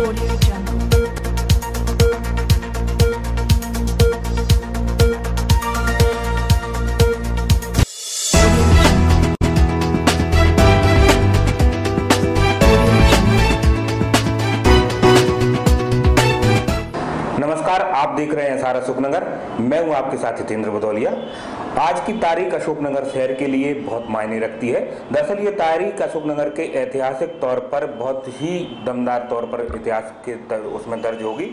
Audio Jungle. नमस्कार, आप देख रहे हैं सारा अशोकनगर। मैं हूं आपके साथ हितेंद्र भदौलिया। आज की तारीख अशोकनगर शहर के लिए बहुत मायने रखती है। दरअसल ये तारीख अशोकनगर के ऐतिहासिक तौर पर बहुत ही दमदार तौर पर इतिहास के उसमें दर्ज होगी।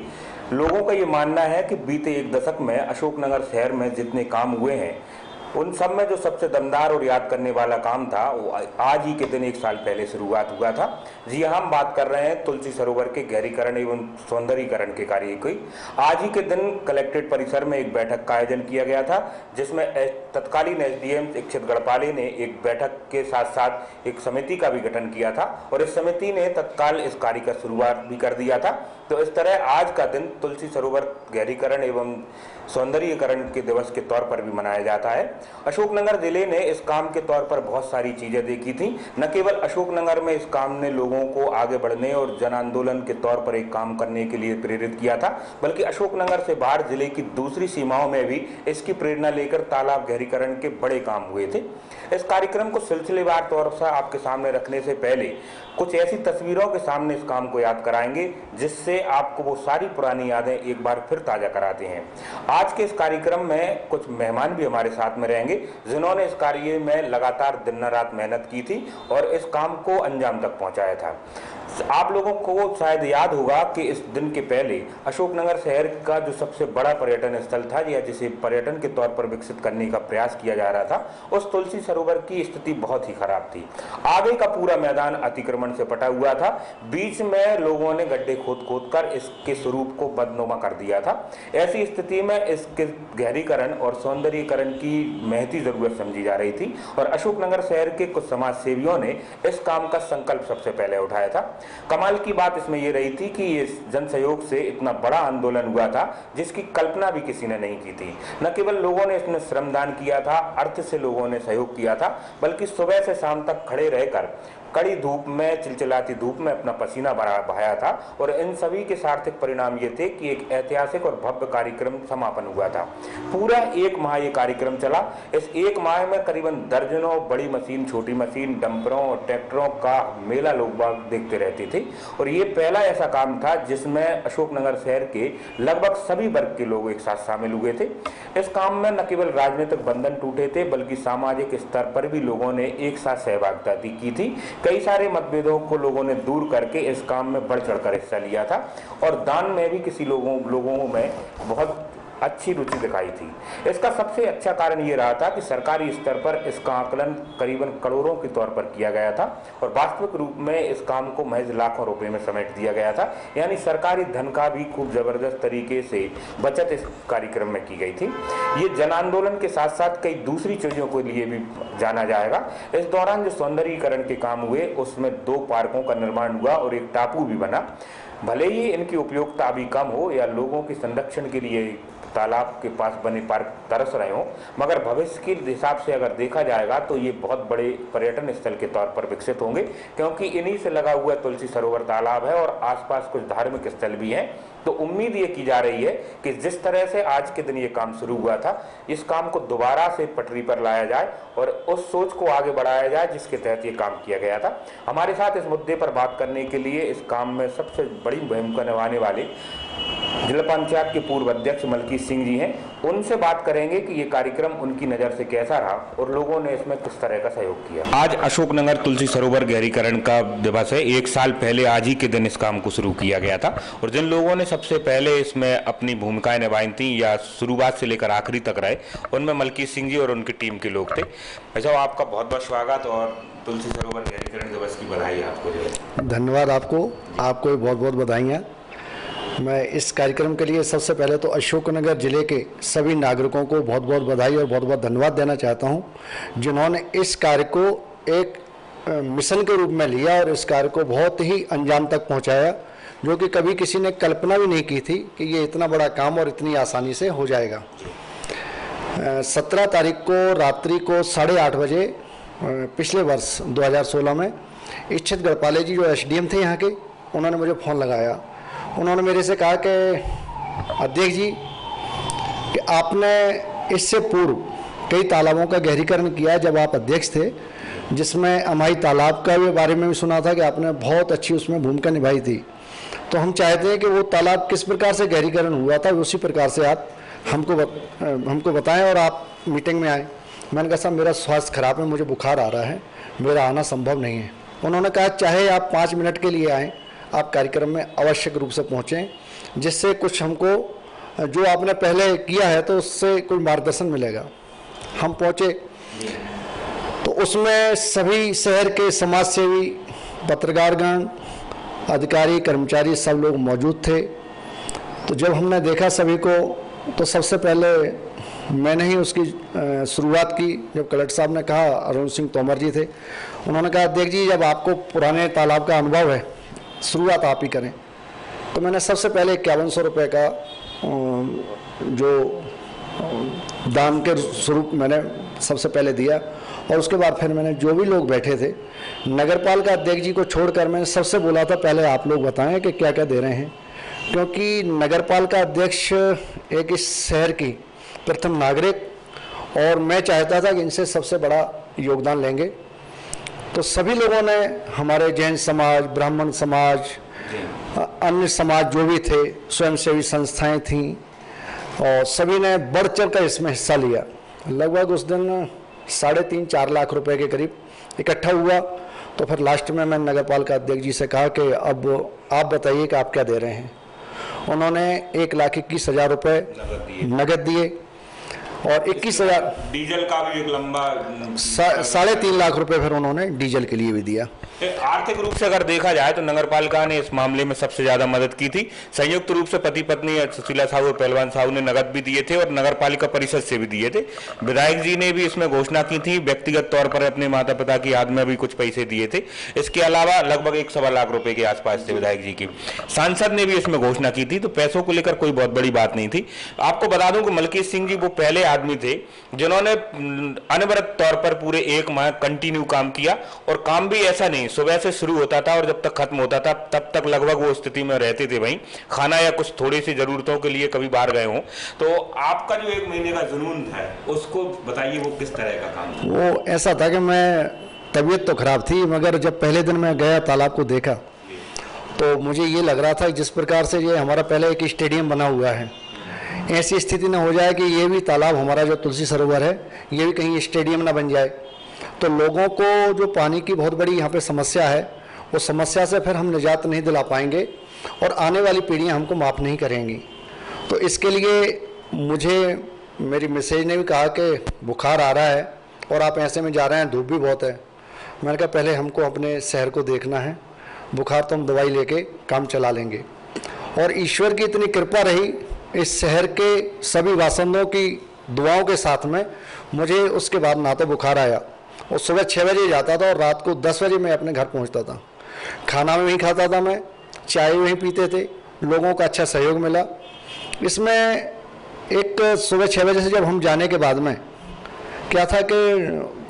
लोगों का ये मानना है कि बीते एक दशक में अशोकनगर शहर में जितने काम हुए हैं उन सब में जो सबसे दमदार और याद करने वाला काम था वो आज ही के दिन एक साल पहले शुरुआत हुआ था। जी हम बात कर रहे हैं तुलसी सरोवर के गहरीकरण एवं सौंदर्यीकरण के कार्य की। आज ही के दिन कलेक्ट्रेट परिसर में एक बैठक का आयोजन किया गया था, जिसमें तत्कालीन एसडीएम इच्छित गढ़पाले ने एक बैठक के साथ साथ एक समिति का भी गठन किया था और इस समिति ने तत्काल इस कार्य का शुरुआत भी कर दिया था। तो इस तरह आज का दिन तुलसी सरोवर गहरीकरण एवं सौंदर्यीकरण के दिवस के तौर पर भी मनाया जाता है। अशोकनगर जिले ने इस काम के तौर पर बहुत सारी चीजें देखी थी। न केवल अशोकनगर में इस काम ने लोगों को आगे बढ़ने और जन आंदोलन के तौर पर एक काम करने के लिए प्रेरित किया था, बल्कि अशोकनगर से बाहर जिले की दूसरी सीमाओं में भी इसकी प्रेरणा लेकर तालाब गहरीकरण के बड़े काम हुए थे। इस कार्यक्रम को सिलसिलेवार तौर पर आपके सामने रखने से पहले कुछ ऐसी तस्वीरों के सामने इस काम को याद कराएंगे जिससे आपको वो सारी पुरानी यादें एक बार फिर ताजा कराते हैं। आज के इस कार्यक्रम में कुछ मेहमान भी हमारे साथ में रहेंगे जिन्होंने इस कार्य में लगातार दिन रात मेहनत की थी और इस काम को अंजाम तक पहुंचाया था। आप लोगों को शायद याद होगा कि इस दिन के पहले अशोकनगर शहर का जो सबसे बड़ा पर्यटन स्थल था या जिसे पर्यटन के तौर पर विकसित करने का प्रयास किया जा रहा था, उस तुलसी सरोवर की स्थिति बहुत ही खराब थी। आगे का पूरा मैदान अतिक्रमण से पटा हुआ था, बीच में लोगों ने गड्ढे खोद खोद कर इसके स्वरूप को बदनुमा कर दिया था। ऐसी स्थिति में इसके गहरीकरण और सौंदर्यीकरण की महती जरूरत समझी जा रही थी और अशोकनगर शहर के कुछ समाज सेवियों ने इस काम का संकल्प सबसे पहले उठाया था। कमाल की बात इसमें यह रही थी कि इस जन सहयोग से इतना बड़ा आंदोलन हुआ था जिसकी कल्पना भी किसी ने नहीं की थी। न केवल लोगों ने इसमें श्रमदान किया था, अर्थ से लोगों ने सहयोग किया था, बल्कि सुबह से शाम तक खड़े रहकर कड़ी धूप में, चिलचिलाती धूप में अपना पसीना बहाया था और इन सभी के सार्थक परिणाम ये थे कि एक ऐतिहासिक और भव्य कार्यक्रम समापन हुआ था। पूरा एक माह ये कार्यक्रम चला। इस एक माह में करीबन दर्जनों बड़ी मशीन, छोटी मशीन, डंपरों और ट्रैक्टरों का मेला लोग बाग देखते रहते थे और ये पहला ऐसा काम था जिसमें अशोकनगर शहर के लगभग सभी वर्ग के लोग एक साथ शामिल हुए थे। इस काम में न केवल राजनीतिक बंधन टूटे थे बल्कि सामाजिक स्तर पर भी लोगों ने एक साथ सहभागिता की थी। कई सारे मतभेदों को लोगों ने दूर करके इस काम में बढ़ चढ़कर हिस्सा लिया था और दान में भी किसी लोगों में बहुत अच्छी रुचि दिखाई थी। इसका सबसे अच्छा कारण ये रहा था कि सरकारी स्तर पर इसका आकलन करीबन करोड़ों के तौर पर किया गया था और वास्तविक रूप में इस काम को महज लाखों रुपए में समेट दिया गया था। यानी सरकारी धन का भी खूब जबरदस्त तरीके से बचत इस कार्यक्रम में की गई थी। ये जन आंदोलन के साथ साथ कई दूसरी चीजों के लिए भी जाना जाएगा। इस दौरान जो सौंदर्यीकरण के काम हुए उसमें 2 पार्कों का निर्माण हुआ और एक टापू भी बना। भले ही इनकी उपयोगिता अभी कम हो या लोगों के संरक्षण के लिए तालाब के पास बने पार्क तरस रहे हों, मगर भविष्य के हिसाब से अगर देखा जाएगा तो ये बहुत बड़े पर्यटन स्थल के तौर पर विकसित होंगे, क्योंकि इन्हीं से लगा हुआ तुलसी सरोवर तालाब है और आसपास कुछ धार्मिक स्थल भी हैं। तो उम्मीद ये की जा रही है कि जिस तरह से आज के दिन ये काम शुरू हुआ था, इस काम को दोबारा से पटरी पर लाया जाए और उस सोच को आगे बढ़ाया जाए जिसके तहत ये काम किया गया था। हमारे साथ इस मुद्दे पर बात करने के लिए इस काम में सबसे बड़ी भूमिका निभाने वाले जिला पंचायत के पूर्व अध्यक्ष मलकीत सिंह जी हैं। उनसे बात करेंगे कि ये कार्यक्रम उनकी नज़र से कैसा रहा और लोगों ने इसमें किस तरह का सहयोग किया। आज अशोकनगर तुलसी सरोवर गहरीकरण का दिवस है। एक साल पहले आज ही के दिन इस काम को शुरू किया गया था और जिन लोगों ने सबसे पहले इसमें अपनी भूमिकाएं निभाई थी या शुरुआत से लेकर आखिरी तक रहे, उनमें मलकीत सिंह जी और उनकी टीम के लोग थे। अच्छा, आपका बहुत बहुत स्वागत और तुलसी सरोवर गहरीकरण दिवस की बधाई आपको। धन्यवाद आपको भी बहुत बहुत बधाइयाँ। मैं इस कार्यक्रम के लिए सबसे पहले तो अशोकनगर जिले के सभी नागरिकों को बहुत बहुत बधाई और बहुत बहुत धन्यवाद देना चाहता हूं, जिन्होंने इस कार्य को एक मिशन के रूप में लिया और इस कार्य को बहुत ही अंजाम तक पहुंचाया, जो कि कभी किसी ने कल्पना भी नहीं की थी कि ये इतना बड़ा काम और इतनी आसानी से हो जाएगा। 17 तारीख को रात्रि को 8:30 बजे पिछले वर्ष 2016 में इच्छित गढ़पाले जी जो एसडीएम थे यहाँ के, उन्होंने मुझे फ़ोन लगाया उन्होंने मेरे से कहा कि अध्यक्ष जी कि आपने इससे पूर्व कई तालाबों का गहरीकरण किया जब आप अध्यक्ष थे, जिसमें अमाई तालाब का भी बारे में भी सुना था कि आपने बहुत अच्छी उसमें भूमिका निभाई थी। तो हम चाहते हैं कि वो तालाब किस प्रकार से गहरीकरण हुआ था उसी प्रकार से आप हमको बताएं और आप मीटिंग में आएँ। मैंने कहा साहब मेरा स्वास्थ्य खराब है, मुझे बुखार आ रहा है, मेरा आना संभव नहीं है। उन्होंने कहा चाहे आप 5 मिनट के लिए आएँ, आप कार्यक्रम में आवश्यक रूप से पहुँचें, जिससे कुछ हमको जो आपने पहले किया है तो उससे कोई मार्गदर्शन मिलेगा। हम पहुँचे तो उसमें सभी शहर के समाज सेवी, पत्रकारगण, अधिकारी, कर्मचारी सब लोग मौजूद थे। तो जब हमने देखा सभी को तो सबसे पहले मैंने ही उसकी शुरुआत की। जब कलेक्टर साहब ने कहा, अरुण सिंह तोमर जी थे, उन्होंने कहा अध्यक्ष जी जब आपको पुराने तालाब का अनुभव है, शुरुआत आप ही करें। तो मैंने सबसे पहले 5100 रुपये का जो दान के स्वरूप मैंने सबसे पहले दिया और उसके बाद फिर मैंने जो भी लोग बैठे थे, नगरपालिका अध्यक्ष जी को छोड़कर मैंने सबसे बोला था पहले आप लोग बताएं कि क्या क्या दे रहे हैं, क्योंकि नगरपालिका अध्यक्ष एक इस शहर की प्रथम नागरिक और मैं चाहता था कि इनसे सबसे बड़ा योगदान लेंगे। तो सभी लोगों ने, हमारे जैन समाज, ब्राह्मण समाज, अन्य समाज जो भी थे, स्वयंसेवी संस्थाएं थीं और सभी ने बढ़ चढ़ कर इसमें हिस्सा लिया। लगभग उस दिन 3.5-4 लाख रुपए के करीब इकट्ठा हुआ। तो फिर लास्ट में मैंने नगरपालिका अध्यक्ष जी से कहा कि अब आप बताइए कि आप क्या दे रहे हैं। उन्होंने 1,21,000 रुपये नगद दिए और 21,000 डीजल का भी एक लंबा 3.5 लाख रुपए फिर उन्होंने डीजल के लिए भी दिया। आर्थिक रूप से अगर देखा जाए तो नगरपालिका ने इस मामले में सबसे ज्यादा मदद की थी। संयुक्त रूप से पति पत्नी सुशीला साहू और पहलवान साहू ने नगद भी दिए थे और नगरपालिका परिषद से भी दिए थे। विधायक जी ने भी इसमें घोषणा की थी, व्यक्तिगत तौर पर अपने माता पिता की याद में भी कुछ पैसे दिए थे। इसके अलावा लगभग 1.25 लाख रुपए के आसपास थे विधायक जी की। सांसद ने भी इसमें घोषणा की थी। तो पैसों को लेकर कोई बहुत बड़ी बात नहीं थी। आपको बता दूं कि मलकीत सिंह जी वो पहले आदमी थे जिन्होंने अनवरत तौर पर पूरे 1 माह कंटिन्यू काम किया और काम भी ऐसा नहीं, सुबह से शुरू होता था और जब तक खत्म होता था तब तक लगभग वो स्थिति में रहते थे वहीं, खाना या कुछ थोड़ी सी जरूरतों के लिए कभी बाहर गए हों। तो आपका जो 1 महीने का जुनून था उसको बताइए, वो किस तरह का काम था? वो ऐसा था कि मैं, तबीयत तो खराब थी मगर जब पहले दिन मैं गया तालाब को देखा तो मुझे ये लग रहा था जिस प्रकार से ये हमारा पहले एक स्टेडियम बना हुआ है, ऐसी स्थिति न हो जाए कि ये भी तालाब हमारा जो तुलसी सरोवर है ये भी कहीं स्टेडियम ना बन जाए। तो लोगों को जो पानी की बहुत बड़ी यहाँ पे समस्या है, वो समस्या से फिर हम निजात नहीं दिला पाएंगे और आने वाली पीढ़ियाँ हमको माफ़ नहीं करेंगी। तो इसके लिए मुझे मेरी मिसेज ने भी कहा कि बुखार आ रहा है और आप ऐसे में जा रहे हैं, धूप भी बहुत है। मैंने कहा पहले हमको अपने शहर को देखना है, बुखार तो हम दवाई लेके काम चला लेंगे। और ईश्वर की इतनी कृपा रही, इस शहर के सभी बासिंदों की दुआओं के साथ में मुझे उसके बाद ना तो बुखार आया और सुबह 6 बजे जाता था और रात को 10 बजे मैं अपने घर पहुंचता था। खाना भी वहीं खाता था मैं, चाय वहीं पीते थे, लोगों का अच्छा सहयोग मिला। इसमें एक सुबह 6 बजे से जब हम जाने के बाद में क्या था कि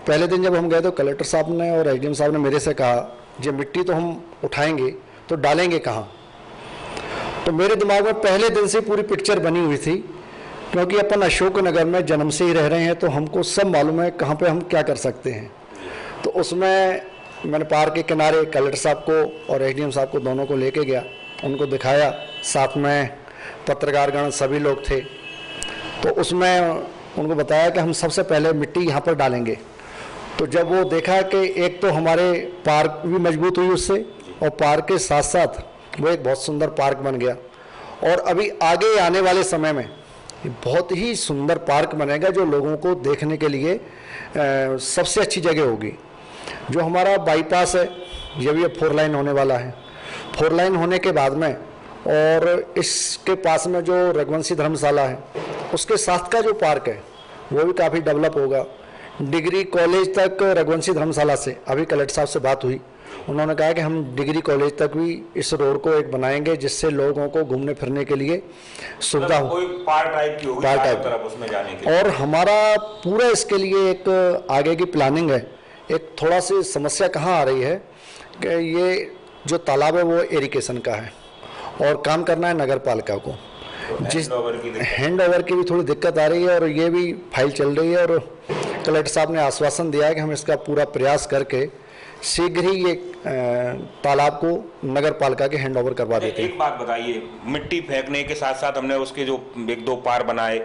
पहले दिन जब हम गए तो कलेक्टर साहब ने और एसडीएम साहब ने मेरे से कहा जब मिट्टी तो हम उठाएंगे तो डालेंगे कहाँ। तो मेरे दिमाग में पहले दिन से पूरी पिक्चर बनी हुई थी, क्योंकि अपन अशोक नगर में जन्म से ही रह रहे हैं तो हमको सब मालूम है कहाँ पे हम क्या कर सकते हैं। तो उसमें मैंने पार्क के किनारे कलेक्टर साहब को और एसडीएम साहब को दोनों को लेके गया, उनको दिखाया, साथ में पत्रकारगण सभी लोग थे। तो उसमें उनको बताया कि हम सबसे पहले मिट्टी यहाँ पर डालेंगे। तो जब वो देखा कि एक तो हमारे पार्क भी मजबूत हुई उससे और पार्क के साथ साथ वो एक बहुत सुंदर पार्क बन गया। और अभी आगे आने वाले समय में बहुत ही सुंदर पार्क बनेगा जो लोगों को देखने के लिए सबसे अच्छी जगह होगी। जो हमारा बाईपास है ये भी अब 4 लाइन होने वाला है। 4 लाइन होने के बाद में और इसके पास में जो रघुवंशी धर्मशाला है उसके साथ का जो पार्क है वो भी काफ़ी डेवलप होगा। डिग्री कॉलेज तक रघुवंशी धर्मशाला से अभी कलेक्टर साहब से बात हुई, उन्होंने कहा कि हम डिग्री कॉलेज तक भी इस रोड को एक बनाएंगे जिससे लोगों को घूमने फिरने के लिए सुविधा हो, कोई पार्क टाइप की होगी तरफ उसमें जाने के। और हमारा पूरा इसके लिए एक आगे की प्लानिंग है। एक थोड़ा सी समस्या कहाँ आ रही है कि ये जो तालाब है वो इरिगेशन का है और काम करना है नगर पालिका को। जिस हैंड ओवर की भी थोड़ी दिक्कत आ रही है और ये भी फाइल चल रही है और कलेक्टर साहब ने आश्वासन दिया है कि हम इसका पूरा प्रयास करके शीघ्र ही ये तालाब को नगर पालिका के हैंड ओवर करवा देते हैं। एक बात बताइए, मिट्टी फेंकने के साथ साथ हमने उसके जो 1-2 पार्क बनाए,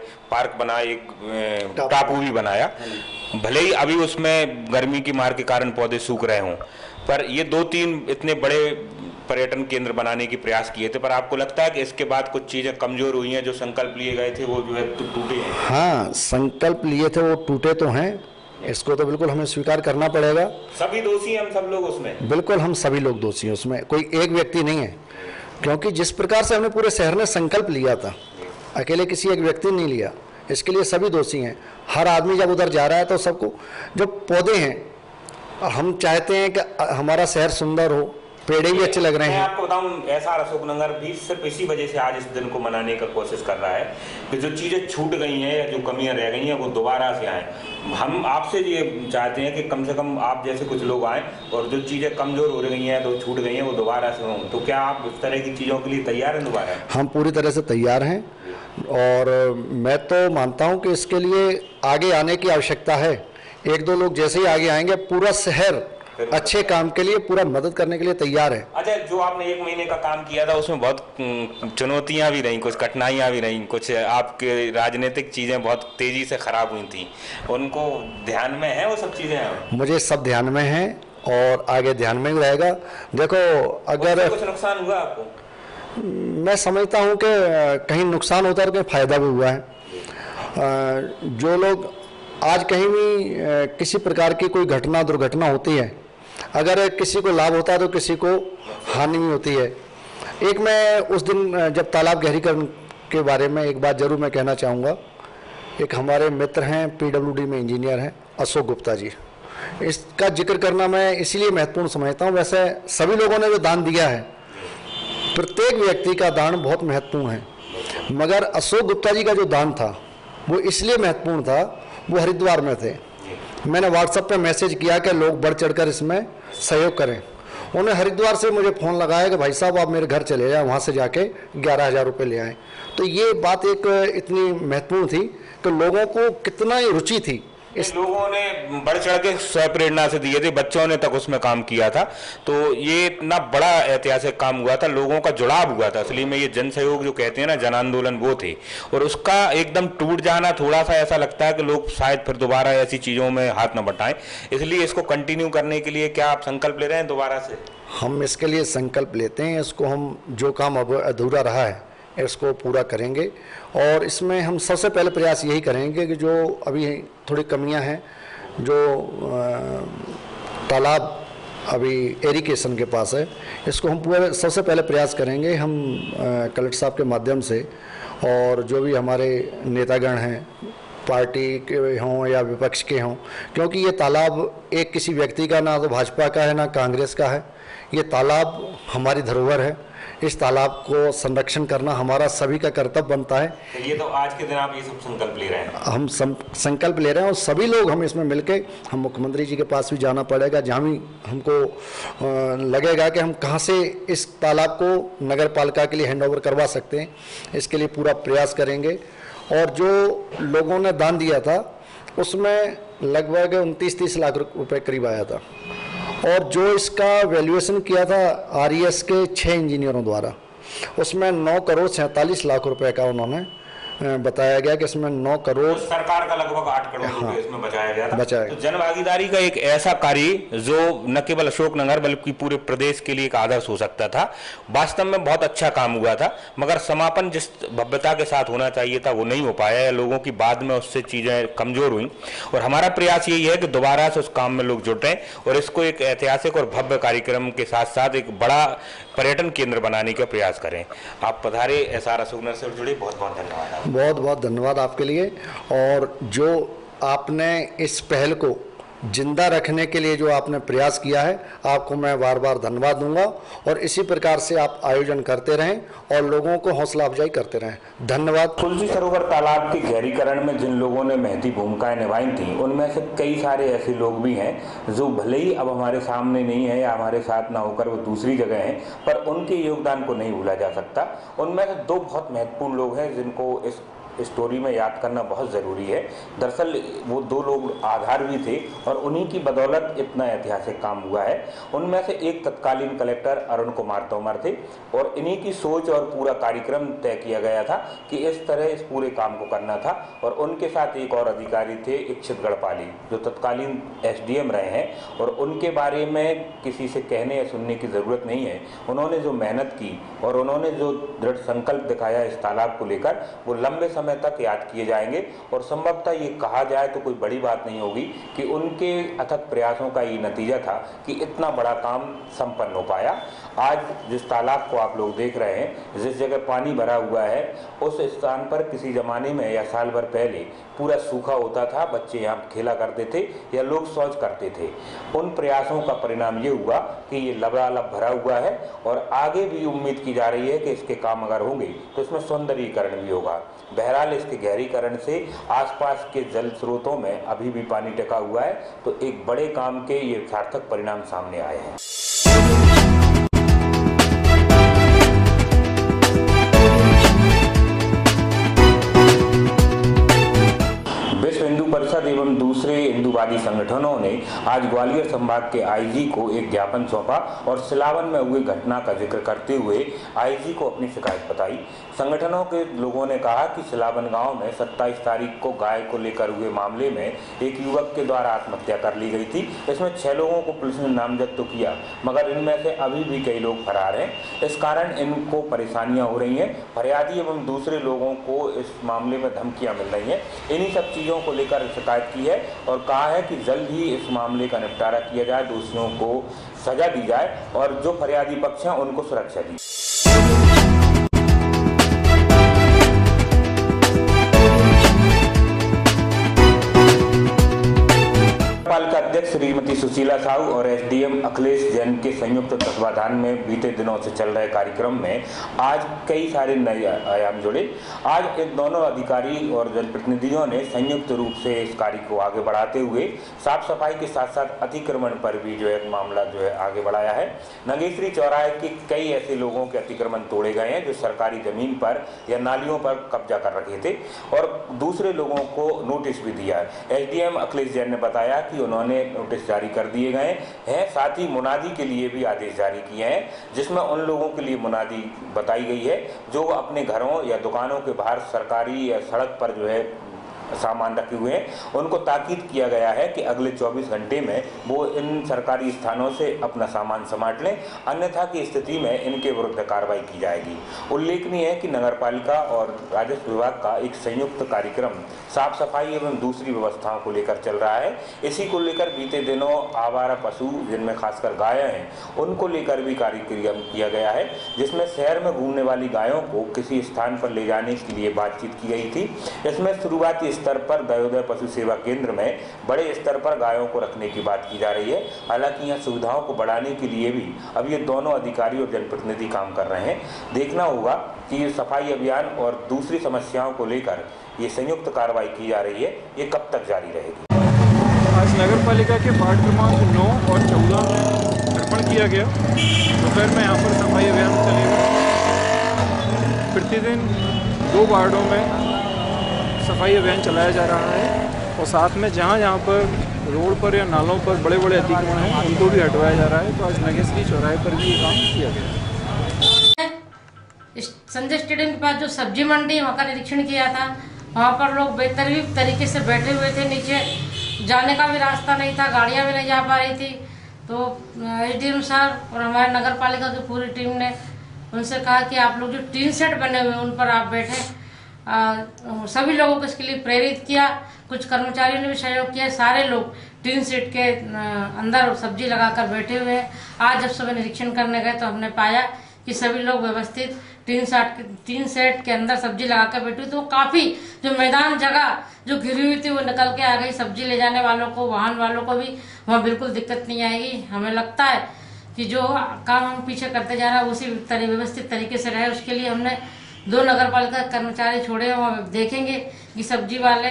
एक टापू भी बनाया। भले ही अभी उसमें गर्मी की मार के कारण पौधे सूख रहे हों, पर ये 2-3 इतने बड़े पर्यटन केंद्र बनाने की प्रयास किए थे, पर आपको लगता है कि इसके बाद कुछ चीजें कमजोर हुई हैं? जो संकल्प लिए गए थे वो जो है टूटे हैं। हाँ, संकल्प लिए थे वो टूटे तो हैं, इसको तो बिल्कुल हमें स्वीकार करना पड़ेगा। सभी दोषी हैं हम सब लोग उसमें? बिल्कुल, हम सभी लोग दोषी हैं उसमें, कोई एक व्यक्ति नहीं है। क्योंकि जिस प्रकार से हमने पूरे शहर ने संकल्प लिया था, अकेले किसी एक व्यक्ति ने नहीं लिया, इसके लिए सभी दोषी हैं। हर आदमी जब उधर जा रहा है तो सबको, जो पौधे हैं, हम चाहते हैं कि हमारा शहर सुंदर हो, पेड़े भी अच्छे लग रहे हैं। मैं आपको बताऊं, एसआर अशोकनगर भी सिर्फ इसी वजह से आज इस दिन को मनाने का कोशिश कर रहा है कि जो चीज़ें छूट गई हैं या जो कमियां रह गई हैं वो दोबारा से आए। हम आपसे ये चाहते हैं कि कम से कम आप जैसे कुछ लोग आए और जो चीज़ें कमज़ोर हो रही हैं, जो छूट गई हैं, वो दोबारा से हों। तो क्या आप इस तरह की चीज़ों के लिए तैयार हैं दोबारा? हम पूरी तरह से तैयार हैं और मैं तो मानता हूँ कि इसके लिए आगे आने की आवश्यकता है। 1-2 लोग जैसे ही आगे आएंगे, पूरा शहर अच्छे काम के लिए पूरा मदद करने के लिए तैयार है। अच्छा, जो आपने 1 महीने का काम किया था उसमें बहुत चुनौतियां भी रहीं, कुछ कठिनाइयां भी रहीं, कुछ आपके राजनीतिक चीजें बहुत तेजी से खराब हुई थी, उनको ध्यान में है वो सब चीजें? मुझे सब ध्यान में है और आगे ध्यान में ही रहेगा। देखो, अगर कुछ नुकसान हुआ आपको? मैं समझता हूँ कि कहीं नुकसान होता है तो कहीं फायदा भी हुआ है। जो लोग आज कहीं भी किसी प्रकार की कोई दुर्घटना होती है, अगर किसी को लाभ होता है तो किसी को हानि भी होती है। एक मैं उस दिन जब तालाब गहरीकरण के बारे में एक बात जरूर मैं कहना चाहूँगा। एक हमारे मित्र हैं, पीडब्ल्यूडी में इंजीनियर हैं, अशोक गुप्ता जी, इसका जिक्र करना मैं इसीलिए महत्वपूर्ण समझता हूँ। वैसे सभी लोगों ने जो दान दिया है, प्रत्येक व्यक्ति का दान बहुत महत्वपूर्ण है, मगर अशोक गुप्ता जी का जो दान था वो इसलिए महत्वपूर्ण था, वो हरिद्वार में थे। मैंने व्हाट्सएप पे मैसेज किया कि लोग बढ़ चढ़कर इसमें सहयोग करें। उन्होंने हरिद्वार से मुझे फ़ोन लगाया कि भाई साहब आप मेरे घर चले जाएं, वहाँ से जाके 11,000 रुपये ले आए। तो ये बात एक इतनी महत्वपूर्ण थी कि लोगों को कितना ही रुचि थी। इस लोगों ने बढ़ चढ़ के स्वप्रेरणा से दिए थे, बच्चों ने तक उसमें काम किया था। तो ये इतना बड़ा ऐतिहासिक काम हुआ था, लोगों का जुड़ाव हुआ था। असली में ये जन सहयोग जो कहते हैं ना, जन आंदोलन, वो थे। और उसका एकदम टूट जाना थोड़ा सा ऐसा लगता है कि लोग शायद फिर दोबारा ऐसी चीज़ों में हाथ न बटाएं। इसलिए इसको कंटिन्यू करने के लिए क्या आप संकल्प ले रहे हैं दोबारा से? हम इसके लिए संकल्प लेते हैं। इसको हम, जो काम अब अधूरा रहा है, इसको पूरा करेंगे। और इसमें हम सबसे पहले प्रयास यही करेंगे कि जो अभी थोड़ी कमियां हैं, जो तालाब अभी एरिगेशन के पास है, इसको हम पूरे सबसे पहले प्रयास करेंगे। हम कलेक्टर साहब के माध्यम से, और जो भी हमारे नेतागण हैं, पार्टी के हों या विपक्ष के हों, क्योंकि ये तालाब एक किसी व्यक्ति का, ना तो भाजपा का है ना कांग्रेस का है, ये तालाब हमारी धरोहर है। इस तालाब को संरक्षण करना हमारा सभी का कर्तव्य बनता है। तो ये तो आज के दिन आप ये सब संकल्प ले रहे हैं? हम संकल्प ले रहे हैं और सभी लोग हम इसमें मिलके, हम मुख्यमंत्री जी के पास भी जाना पड़ेगा, जहाँ भी हमको लगेगा कि हम कहाँ से इस तालाब को नगर पालिका के लिए हैंडओवर करवा सकते हैं, इसके लिए पूरा प्रयास करेंगे। और जो लोगों ने दान दिया था उसमें लगभग 29-30 लाख रुपए करीब आया था। और जो इसका वैल्यूएशन किया था आरईएस के 6 इंजीनियरों द्वारा, उसमें 9 करोड़ 47 लाख रुपए का उन्होंने बताया गया कि इसमें 9 करोड़, तो सरकार का लगभग 8 करोड़ रुपए इसमें बचाया गया था। तो जन भागीदारी का एक ऐसा कार्य जो न केवल अशोकनगर बल्कि पूरे प्रदेश के लिए एक आदर्श हो सकता था। वास्तव में बहुत अच्छा काम हुआ था, मगर समापन जिस भव्यता के साथ होना चाहिए था वो नहीं हो पाया, या लोगों की बाद में उससे चीजें कमजोर हुई। और हमारा प्रयास यही है कि दोबारा से उस काम में लोग जुटें और इसको एक ऐतिहासिक और भव्य कार्यक्रम के साथ साथ एक बड़ा पर्यटन केंद्र बनाने का प्रयास करें। आप पधारे, एसआर अशोकनगर से जुड़े, बहुत बहुत धन्यवाद। बहुत बहुत धन्यवाद आपके लिए। और जो आपने इस पहल को जिंदा रखने के लिए जो आपने प्रयास किया है, आपको मैं बार बार धन्यवाद दूंगा और इसी प्रकार से आप आयोजन करते रहें और लोगों को हौसला अफजाई करते रहें। धन्यवाद। तुलसी सरोवर तालाब के गहरीकरण में जिन लोगों ने महती भूमिकाएं निभाई थी, उनमें से कई सारे ऐसे लोग भी हैं जो भले ही अब हमारे सामने नहीं है या हमारे साथ ना होकर वो दूसरी जगह हैं, पर उनके योगदान को नहीं भूला जा सकता। उनमें से दो बहुत महत्वपूर्ण लोग हैं जिनको इस स्टोरी में याद करना बहुत ज़रूरी है। दरअसल वो दो लोग आधार भी थे और उन्हीं की बदौलत इतना ऐतिहासिक काम हुआ है। उनमें से एक तत्कालीन कलेक्टर अरुण कुमार तोमर थे और इन्हीं की सोच और पूरा कार्यक्रम तय किया गया था कि इस तरह इस पूरे काम को करना था। और उनके साथ एक और अधिकारी थे, इच्छित गढ़पाली, जो तत्कालीन एसडीएम रहे हैं और उनके बारे में किसी से कहने या सुनने की ज़रूरत नहीं है। उन्होंने जो मेहनत की और उन्होंने जो दृढ़ संकल्प दिखाया इस तालाब को लेकर, वो लंबे समय तक याद किए जाएंगे। और संभवतः ये कहा जाए तो कोई बड़ी बात नहीं होगी कि उनके अथक प्रयासों का ये नतीजा था कि इतना बड़ा काम संपन्न हो पाया। आज जिस तालाब को आप लोग देख रहे हैं, जिस जगह पानी भरा हुआ है, उस स्थान पर किसी जमाने में या साल भर पहले पूरा सूखा होता था, बच्चे यहाँ खेला करते थे या लोग शौच करते थे। उन प्रयासों का परिणाम ये हुआ कि ये लबालब भरा हुआ है और आगे भी उम्मीद की जा रही है कि इसके काम अगर होंगे तो इसमें सौंदर्यीकरण भी होगा। बहरहाल इसके गहरीकरण से आसपास के जल स्रोतों में अभी भी पानी टिका हुआ है, तो एक बड़े काम के ये सार्थक परिणाम सामने आए हैं। विश्व हिंदू परिषद एवं दूसरे हिंदूवादी संगठनों ने आज ग्वालियर संभाग के आईजी को एक ज्ञापन सौंपा और सिलावन में हुई घटना का जिक्र करते हुए आईजी को अपनी शिकायत बताई। संगठनों के लोगों ने कहा कि सिलावन गांव में 27 तारीख को गाय को लेकर हुए मामले में एक युवक के द्वारा आत्महत्या कर ली गई थी। इसमें 6 लोगों को पुलिस ने नामजद तो किया, मगर इनमें से अभी भी कई लोग फरार हैं। इस कारण इनको परेशानियां हो रही हैं। फरियादी एवं दूसरे लोगों को इस मामले में धमकियां मिल रही हैं। इन्हीं सब चीज़ों को लेकर शिकायत की है और कहा है कि जल्द ही इस मामले का निपटारा किया जाए, दोषियों को सजा दी जाए और जो फरियादी पक्ष हैं उनको सुरक्षा दी। पालिका अध्यक्ष श्रीमती सुशीला साहू और एसडीएम अखिलेश जैन के संयुक्त तत्वाधान में बीते दिनों से चल रहे कार्यक्रम में आज कई सारे नए आयाम जुड़े। आज इन दोनों अधिकारी और जनप्रतिनिधियों ने संयुक्त रूप से इस कार्य को आगे बढ़ाते हुए साफ सफाई के साथ साथ अतिक्रमण पर भी जो है मामला जो है आगे बढ़ाया है। नगेश्वरी चौराहे के कई ऐसे लोगों के अतिक्रमण तोड़े गए हैं जो सरकारी जमीन पर या नालियों पर कब्जा कर रखे थे और दूसरे लोगों को नोटिस भी दिया है। एसडीएम अखिलेश जैन ने बताया कि उन्होंने नोटिस जारी कर दिए गए हैं, साथ ही मुनादी के लिए भी आदेश जारी किए हैं, जिसमें उन लोगों के लिए मुनादी बताई गई है जो अपने घरों या दुकानों के बाहर सरकारी या सड़क पर जो है सामान रखे हुए हैं। उनको ताकीद किया गया है कि अगले 24 घंटे में वो इन सरकारी स्थानों से अपना सामान समेट लें, अन्यथा की स्थिति में इनके विरुद्ध कार्रवाई की जाएगी। उल्लेखनीय है कि नगरपालिका और राजस्व विभाग का एक संयुक्त कार्यक्रम साफ सफाई एवं दूसरी व्यवस्थाओं को लेकर चल रहा है। इसी को लेकर बीते दिनों आवारा पशु, जिनमें खासकर गायें हैं, उनको लेकर भी कार्यक्रम किया गया है, जिसमें शहर में घूमने वाली गायों को किसी स्थान पर ले जाने के लिए बातचीत की गई थी। इसमें शुरुआती स्तर पर दयोदय पशु सेवा केंद्र में बड़े स्तर पर गायों को रखने की बात की जा रही है। हालांकि यहाँ सुविधाओं को बढ़ाने के लिए भी अब ये दोनों अधिकारी और जनप्रतिनिधि काम कर रहे हैं। देखना होगा कि ये सफाई अभियान और दूसरी समस्याओं को लेकर ये संयुक्त कार्रवाई की जा रही है, ये कब तक जारी रहेगी। आज नगर पालिका के वार्ड क्रमांक 9 और 14 में अर्पण किया गया। दोपहर में यहाँ पर सफाई अभियान चलेगा। प्रतिदिन 2 वार्डों में सफाई अभियान चलाया जा रहा है और साथ में जहाँ जहाँ पर रोड पर या नालों पर बड़े बड़े अतिक्रमण हैं उनको भी हटवाया जा रहा है। तो आज नगेश्वरी चौराहे पर भी ये काम किया गया है। संजय स्टेडियम के पास जो सब्जी मंडी है वहाँ का निरीक्षण किया था। वहाँ पर लोग बेतरतीब तरीके से बैठे हुए थे, नीचे जाने का भी रास्ता नहीं था, गाड़ियाँ भी नहीं जा पा रही थी। तो एसडीएम साहब और हमारे नगर पालिका की पूरी टीम ने उनसे कहा कि आप लोग जो टीन सेट बने हुए हैं उन पर आप बैठे। सभी लोगों को इसके लिए प्रेरित किया, कुछ कर्मचारियों ने भी सहयोग किया। सारे लोग टीन सेट के अंदर सब्जी लगाकर बैठे हुए हैं। आज जब सुबह निरीक्षण करने गए तो हमने पाया कि सभी लोग व्यवस्थित टीन सेट के अंदर सब्जी लगा कर बैठी, तो काफ़ी जो मैदान जगह जो घिरी हुई थी वो निकल के आ गई। सब्जी ले जाने वालों को, वाहन वालों को भी वहाँ बिल्कुल दिक्कत नहीं आएगी। हमें लगता है कि जो काम हम पीछे करते जा रहे हैं उसी व्यवस्थित तरीके से रहे। उसके लिए हमने 2 नगर पालिका कर्मचारी छोड़े हैं, वहाँ देखेंगे कि सब्जी वाले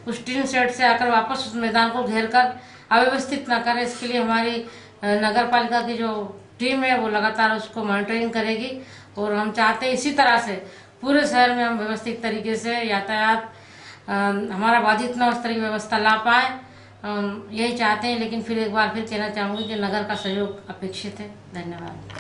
उस टीन सेट से आकर वापस उस मैदान को घेर कर अव्यवस्थित ना करें। इसके लिए हमारी नगर पालिका की जो टीम है वो लगातार उसको मॉनिटरिंग करेगी और हम चाहते हैं इसी तरह से पूरे शहर में हम व्यवस्थित तरीके से यातायात हमारा बाधित न हो, उस तरह की व्यवस्था ला पाए, यही चाहते हैं। लेकिन फिर एक बार फिर कहना चाहूँगी कि नगर का सहयोग अपेक्षित है। धन्यवाद।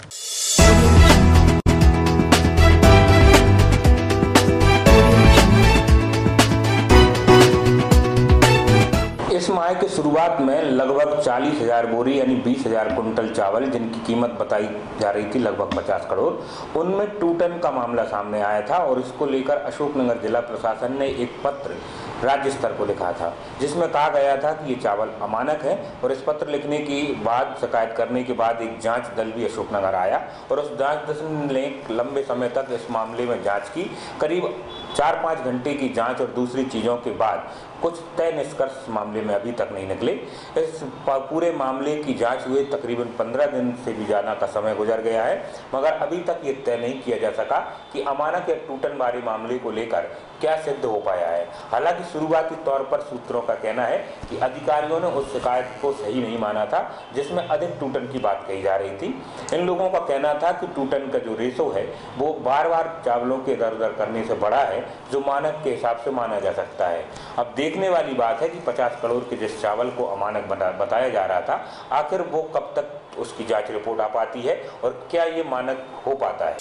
इस माह की शुरुआत में लगभग 40,000 बोरी यानी 20,000 कुंटल चावल, जिनकी कीमत बताई जा रही थी लगभग 50 करोड़, उनमें टूटन का मामला सामने आया था और इसको लेकर अशोकनगर जिला प्रशासन ने एक पत्र राज्य स्तर को लिखा था, जिसमें कहा गया था कि ये चावल अमानक है। और इस पत्र लिखने के बाद, शिकायत करने के बाद एक जांच दल भी अशोकनगर आया और उस जांच दल ने लंबे समय तक इस मामले में जांच की। करीब 4-5 घंटे की जांच और दूसरी चीज़ों के बाद कुछ तय निष्कर्ष मामले में अभी तक नहीं निकले। इस पूरे मामले की जांच हुए तकरीबन 15 दिन से भी ज़्यादा का समय गुजर गया है, मगर अभी तक ये तय नहीं किया जा सका कि अमानक या टूटन वाले मामले को लेकर क्या सिद्ध हो पाया है। हालांकि शुरुआती तौर पर सूत्रों का कहना है कि अधिकारियों ने उस शिकायत को सही नहीं माना था जिसमें अधिक टूटन की बात कही जा रही थी। इन लोगों का कहना था कि टूटन का जो रेशो है वो बार-बार चावलों के दर करने से बड़ा है, जो मानक के हिसाब से माना जा सकता है। अब देखने वाली बात है कि 50 करोड़ के जिस चावल को अमानक बताया जा रहा था, आखिर वो कब तक उसकी जांच रिपोर्ट आ पाती है और क्या ये मानक हो पाता है।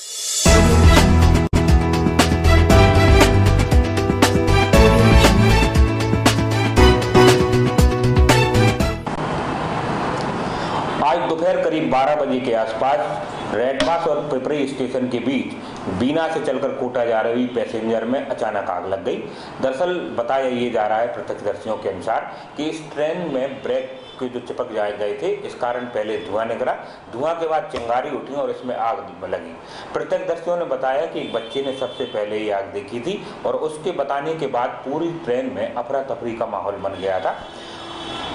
आज दोपहर करीब 12 बजे के आसपास रेडपास और पिपरी स्टेशन के बीच बीना से चलकर कोटा जा रही पैसेंजर में अचानक आग लग गई। दरअसल बताया ये जा रहा है प्रत्यक्षदर्शियों के अनुसार कि इस ट्रेन में ब्रेक के जो चिपक जाए गए थे, इस कारण पहले धुआं निकला, धुआं के बाद चिंगारी उठी और इसमें आग लगी। प्रत्यक्षदर्शियों ने बताया कि एक बच्चे ने सबसे पहले ये आग देखी थी और उसके बताने के बाद पूरी ट्रेन में अफरा तफरी का माहौल बन गया था।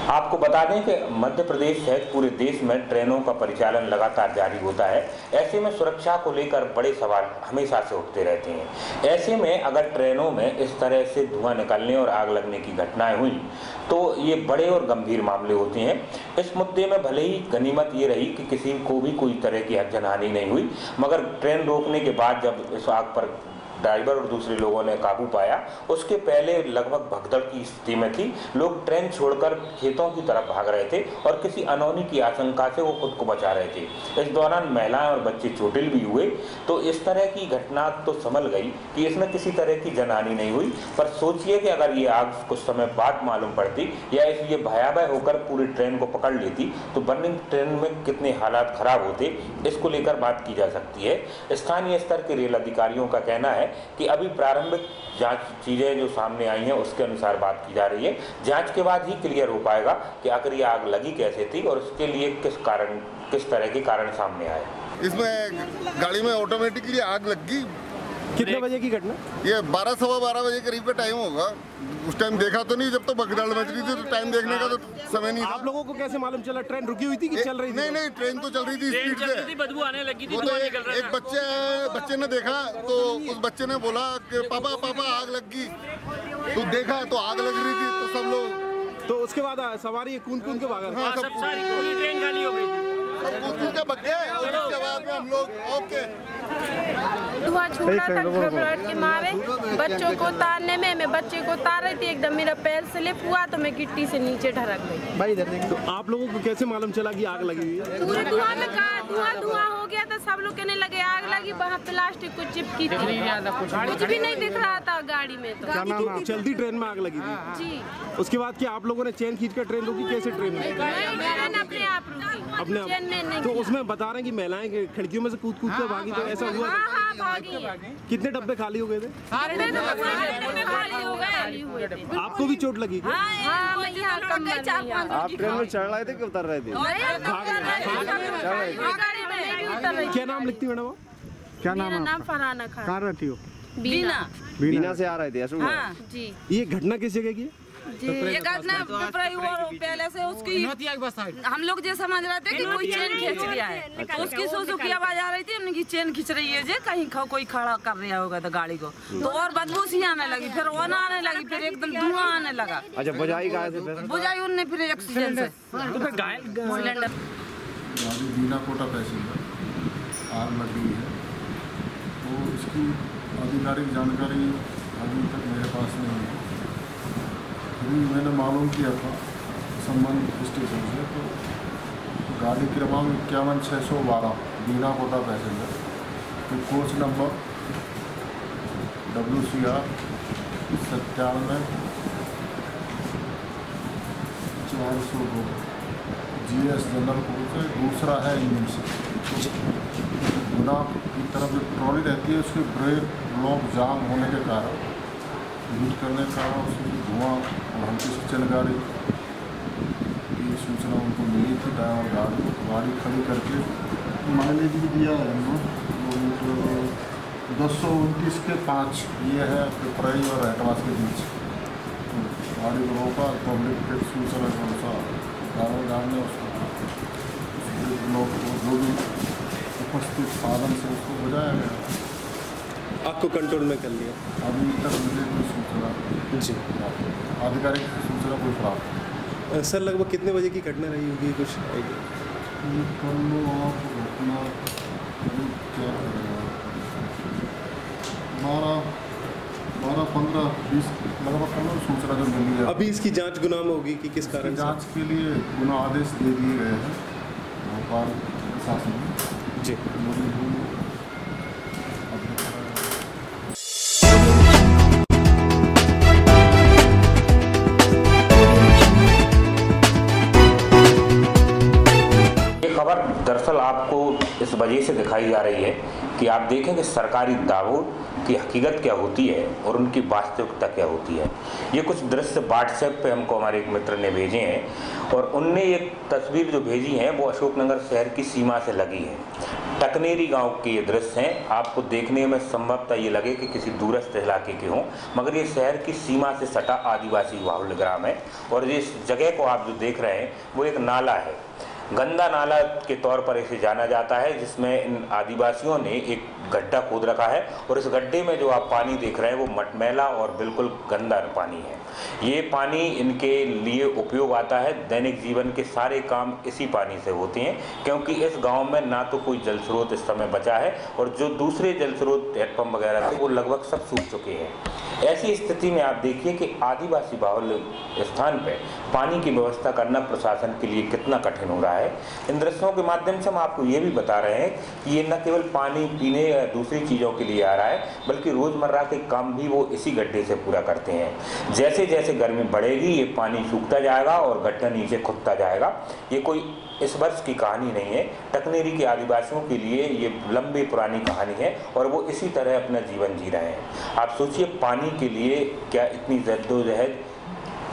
आपको बता दें कि मध्य प्रदेश सहित पूरे देश में ट्रेनों का परिचालन लगातार जारी होता है। ऐसे में सुरक्षा को लेकर बड़े सवाल हमेशा से उठते रहते हैं। ऐसे में अगर ट्रेनों में इस तरह से धुआं निकलने और आग लगने की घटनाएं हुई तो ये बड़े और गंभीर मामले होते हैं। इस मुद्दे में भले ही गनीमत ये रही कि किसी को भी कोई तरह की जनहानि नहीं हुई, मगर ट्रेन रोकने के बाद जब इस आग पर ड्राइवर और दूसरे लोगों ने काबू पाया, उसके पहले लगभग भगदड़ की स्थिति में थी। लोग ट्रेन छोड़कर खेतों की तरफ भाग रहे थे और किसी अनहोनी की आशंका से वो खुद को बचा रहे थे। इस दौरान महिलाएं और बच्चे चोटिल भी हुए। तो इस तरह की घटना तो संभल गई कि इसमें किसी तरह की जनहानि नहीं हुई, पर सोचिए कि अगर ये आग कुछ समय बाद मालूम पड़ती या ये भयावह होकर पूरी ट्रेन को पकड़ लेती तो बर्निंग ट्रेन में कितने हालात खराब होते, इसको लेकर बात की जा सकती है। स्थानीय स्तर के रेल अधिकारियों का कहना है कि अभी प्रारंभिक जांच चीजें जो सामने आई हैं उसके अनुसार बात की जा रही है। जांच के बाद ही क्लियर हो पाएगा कि आखिर ये आग लगी कैसे थी और उसके लिए किस तरह के कारण सामने आए। इसमें गाड़ी में ऑटोमेटिकली आग लग गई। कितने बजे की घटना? ये 12 सवा 12 बजे करीब का टाइम होगा। उस टाइम देखा तो नहीं, जब तो भगदड़ मच रही थी तो टाइम देखने का तो समय नहीं था। आप लोगों को कैसे मालूम चला? ट्रेन रुकी हुई थी कि चल रही थी? नहीं, ट्रेन तो चल रही थी स्पीड से। बदबू आने लगी थी। वो तो एक बच्चे ने देखा तो उस बच्चे ने बोला कि पापा आग लग गई। तो देखा तो आग लग रही थी तो सब लोग, तो उसके बाद सवारी कूद के भागा। हाँ, सब सारी पूरी ट्रेन खाली हो गई थी। कूद के भाग गए और उसके बाद में हम लोग धुआं छूट रहा था घबराहट के मारे। बच्चों को उतारने में मैं बच्चे को उतार रही थी, एकदम मेरा पैर स्लिप हुआ तो मैं गिट्टी से नीचे ढरक गई। भाई इधर देखो। तो आप लोगों को कैसे मालूम चला कि आग लगी हुई है? धुआं में कहा धुआं हो गया था, सब लोग कहने लगे आग लगी। वहाँ प्लास्टिक को चिपकी थी, कुछ भी नहीं दिख रहा था गाड़ी में। तो क्या नाम है? चलती ट्रेन में आग लगी थी जी। उसके बाद क्या आप लोगों ने चेन खींच कर ट्रेन रोकी? कैसे ट्रेन ट्रेन अपने आप रुकी, अपने आप? तो उसमें बता रहे हैं कि महिलाएं खिड़कियों में से कूद कर भागी, तो ऐसा हुआ? हाँ, भागी। कितने डब्बे खाली हो गए थे? खाली हो गए। आपको भी चोट लगी? आप ट्रेन में चढ़ रहे थे कि उतर रहे थे? क्या नाम लिखती मैडम? क्या नाम मेरा है नाम आपका? फरहाना खान। कहाँ रहती हो? बीना। बीना से आ रहे थे अशोक? हाँ जी ये घटना किस जगह की है? ये घटना पहले से उसकी हम लोग जो समझ रहे थे कि कोई चेन खींच लिया है, तो उसकी सुसु की आवाज आ रही थी, उनकी चेन खींच रही है, जे कहीं कोई खड़ा कर रहा होगा तो गाड़ी को, तो और बदबू सी आने लगी, फिर ओना आने लगी, फिर एकदम धुआं आने लगा। अच्छा, बुझाई कहाँ से? फिर बुझाई उनने फिर ऑक्सीजन से सिलेंडर। बीना कोटा पैसेंजर आग लगी है, तो इसकी आधिकारिक जानकारी अभी तक मेरे पास नहीं है। अभी मैंने मालूम किया था संबंधित स्टेशन से, तो गाड़ी क्रमांक 51612 बीना कोटा पैसेंजर, तो coach number WCR 97-402 GS general coach है, दूसरा है इंजन से। गुना की तरफ जो ट्रॉली रहती है उसके ब्रेक लॉक जाम होने के कारण यूज करने का उसमें धुआं और हल्की सी चिंगारी की सूचना उनको मिली थी। ड्राइवर गाड़ी खड़ी करके माइलेज भी दिया है उन्होंने 229 के 5, ये है पिपराई और हेटवास के बीच। तो गाड़ी को रोका, पब्लिक के सूचना के अनुसार ड्राइवर गार्ड ने उसको लोग जो भी उपस्थित साधन से उसको बुझाया गया। आग को कंट्रोल में कर लिया। अभी तक मुझे कोई सूचना जी आधिकारिक सूचना कोई प्राप्त। सर, लगभग कितने बजे की घटना रही होगी, कुछ आइडिया? कर लो आप घटना क्या 12-15-20 लगभग कर लो सूचना जो मिली है। अभी इसकी जांच गुनाह में होगी कि किस कारण? जांच के लिए गुना आदेश दे दिए गए हैं भोपाल प्रशासन में। जी दरअसल आपको इस वजह से दिखाई जा रही है कि आप देखें कि सरकारी दावों की हकीकत क्या होती है और उनकी वास्तविकता क्या होती है। ये कुछ दृश्य व्हाट्सएप पे हमको हमारे एक मित्र ने भेजे हैं और उनने एक तस्वीर जो भेजी है वो अशोकनगर शहर की सीमा से लगी है। टकनेरी गांव के ये दृश्य हैं। आपको देखने में संभवतः ये लगे कि किसी दूरस्थ इलाके के हों, मगर ये शहर की सीमा से सटा आदिवासी बाहुल्य ग्राम है। और इस जगह को आप जो देख रहे हैं वो एक नाला है, गंदा नाला के तौर पर इसे जाना जाता है, जिसमें इन आदिवासियों ने एक गड्ढा खोद रखा है और इस गड्ढे में जो आप पानी देख रहे हैं वो मटमैला और बिल्कुल गंदा पानी है। ये पानी इनके लिए उपयोग आता है, दैनिक जीवन के सारे काम इसी पानी से होते हैं, क्योंकि इस गांव में ना तो कोई जल स्रोत इस समय बचा है और जो दूसरे जल स्रोत हैंडपंप वगैरह थे वो लगभग सब सूख चुके हैं। ऐसी स्थिति में आप देखिए कि आदिवासी बाहुल्य स्थान पर पानी की व्यवस्था करना प्रशासन के लिए कितना कठिन हो रहा है। इन दृश्यों के माध्यम से हम आपको ये भी बता रहे हैं कि ये न केवल पानी पीने या दूसरी चीज़ों के लिए आ रहा है, बल्कि रोज़मर्रा के काम भी वो इसी गड्ढे से पूरा करते हैं। जैसे जैसे गर्मी बढ़ेगी ये पानी सूखता जाएगा और गड्ढा नीचे खुदता जाएगा। ये कोई इस वर्ष की कहानी नहीं है, टकनेरी के आदिवासियों के लिए ये लंबी पुरानी कहानी है और वो इसी तरह अपना जीवन जी रहे हैं। आप सोचिए, पानी के लिए क्या इतनी जद्दोजहद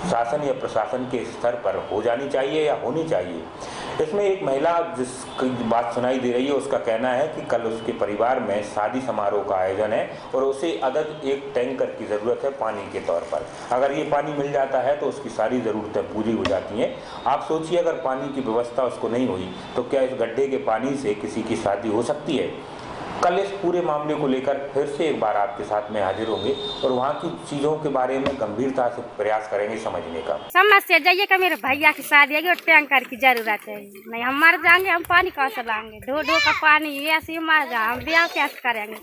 शासन या प्रशासन के स्तर पर हो जानी चाहिए या होनी चाहिए। इसमें एक महिला जिसकी बात सुनाई दे रही है, उसका कहना है कि कल उसके परिवार में शादी समारोह का आयोजन है और उसे अदद एक टैंकर की ज़रूरत है पानी के तौर पर। अगर ये पानी मिल जाता है तो उसकी सारी ज़रूरतें पूरी हो जाती हैं। आप सोचिए, अगर पानी की व्यवस्था उसको नहीं हुई तो क्या इस गड्ढे के पानी से किसी की शादी हो सकती है। कल इस पूरे मामले को लेकर फिर से एक बार आपके साथ में हाजिर होंगे और वहाँ की चीज़ों के बारे में गंभीरता से प्रयास करेंगे समझने का। समस्या जाइए कि मेरे भैया की शादी है और टैंकर की जरूरत है, नहीं हम मर जाएंगे, हम पानी कहाँ से लाएंगे, ढो ढो का पानी ऐसे ही मर जाए, हम ब्याह कैसे करेंगे।